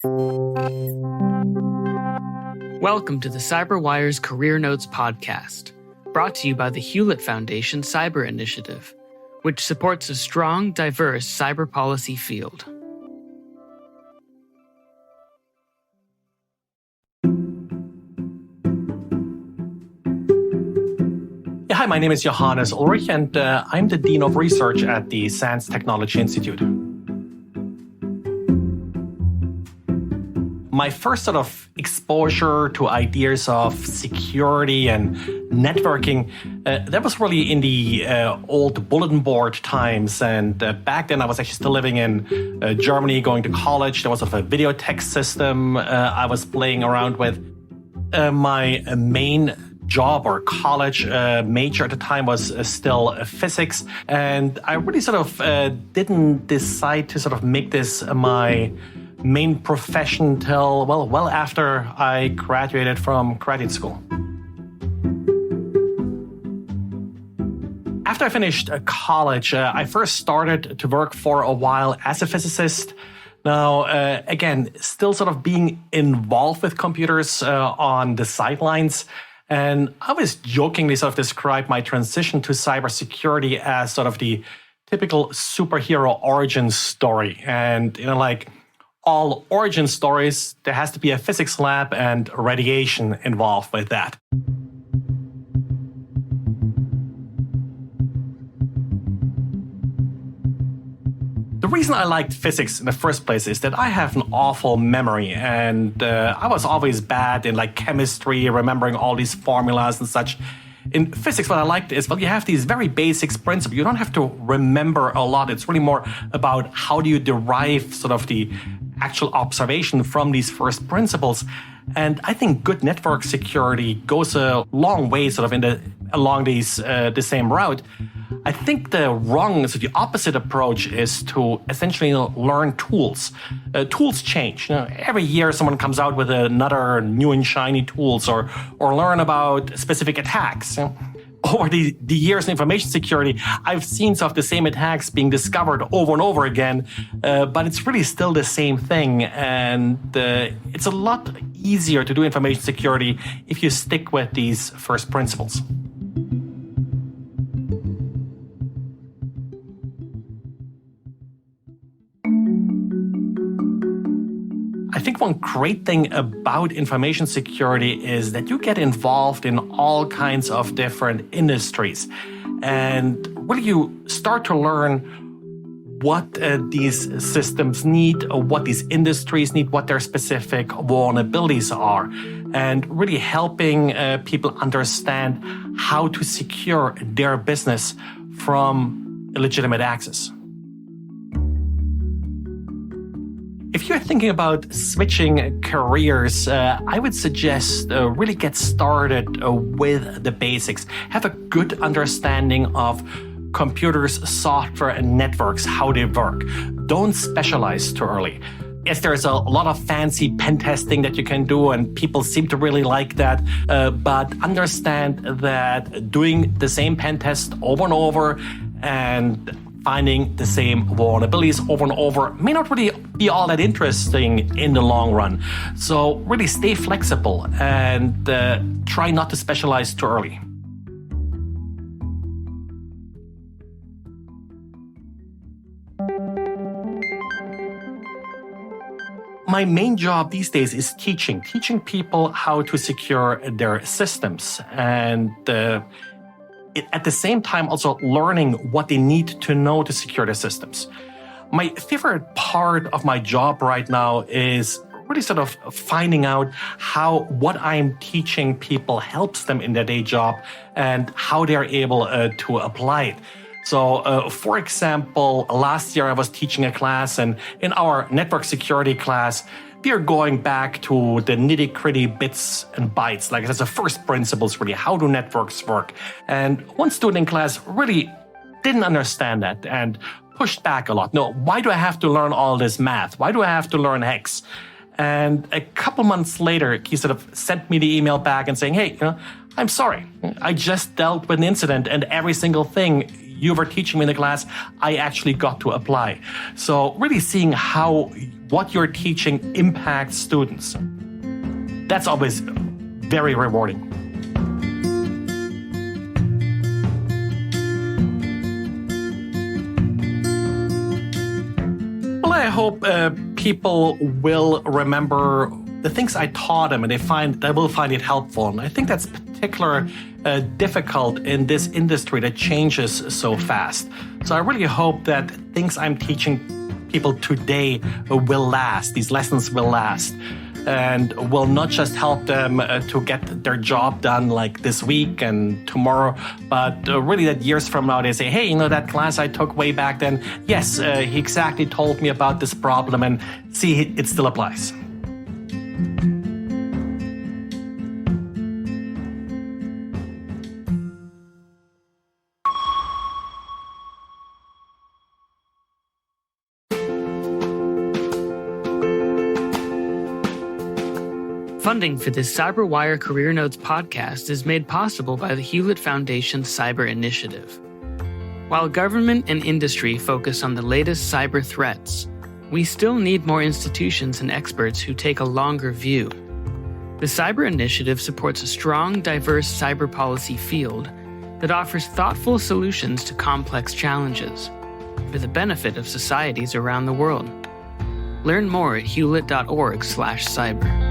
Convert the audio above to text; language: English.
Welcome to the CyberWire's Career Notes podcast, brought to you by the Hewlett Foundation Cyber Initiative, which supports a strong, diverse cyber policy field. Hi, my name is Johannes Ullrich, and I'm the Dean of Research at the SANS Technology Institute. My first sort of exposure to ideas of security and networking, that was really in the old bulletin board times. And back then I was actually still living in Germany, going to college. There was sort of a video text system I was playing around with. My main job or college major at the time was still physics. And I really sort of didn't decide to sort of make this my main profession till, well after I graduated from graduate school. After I finished college, I first started to work for a while as a physicist. Now, again, still sort of being involved with computers on the sidelines. And I always jokingly sort of describe my transition to cybersecurity as sort of the typical superhero origin story. And, like all origin stories, there has to be a physics lab and radiation involved with that. The reason I liked physics in the first place is that I have an awful memory, and I was always bad in like chemistry, remembering all these formulas and such. In physics, what I liked is, you have these very basic principles. You don't have to remember a lot. It's really more about how do you derive sort of the actual observation from these first principles. And I think good network security goes a long way sort of along the same route. I think the opposite approach is to essentially learn tools. Tools change. Every year someone comes out with another new and shiny tools or learn about specific attacks. Over the years in information security, I've seen some of the same attacks being discovered over and over again, but it's really still the same thing. And it's a lot easier to do information security if you stick with these first principles. I think one great thing about information security is that you get involved in all kinds of different industries. And really you start to learn what these systems need, what these industries need, what their specific vulnerabilities are, and really helping people understand how to secure their business from illegitimate access. If you're thinking about switching careers, I would suggest really get started with the basics. Have a good understanding of computers, software, and networks, how they work. Don't specialize too early. Yes, there's a lot of fancy pen testing that you can do, and people seem to really like that. But understand that doing the same pen test over and over and finding the same vulnerabilities over and over may not really be all that interesting in the long run. So really stay flexible and try not to specialize too early. My main job these days is teaching people how to secure their systems, and at the same time also learning what they need to know to secure their systems. My favorite part of my job right now is really sort of finding out how what I'm teaching people helps them in their day job and how they're able to apply it. So, for example, last year I was teaching a class, and in our network security class, we are going back to the nitty-gritty bits and bytes. Like, that's the first principles, really. How do networks work? And one student in class really didn't understand that and pushed back a lot. No, why do I have to learn all this math? Why do I have to learn hex? And a couple months later, he sort of sent me the email back and saying, hey, I'm sorry. I just dealt with an incident, and every single thing you were teaching me in the class, I actually got to apply. So really seeing how what you're teaching impacts students. That's always very rewarding. Well, I hope people will remember the things I taught them, and they will find it helpful. And I think that's particularly difficult in this industry that changes so fast. So I really hope that things I'm teaching people today will last. These lessons will last, and will not just help them to get their job done like this week and tomorrow, but really that years from now they say, hey, you know, that class I took way back then, yes, he exactly told me about this problem, and see, it still applies. Funding for this CyberWire Career Notes podcast is made possible by the Hewlett Foundation Cyber Initiative. While government and industry focus on the latest cyber threats, we still need more institutions and experts who take a longer view. The Cyber Initiative supports a strong, diverse cyber policy field that offers thoughtful solutions to complex challenges for the benefit of societies around the world. Learn more at hewlett.org/cyber.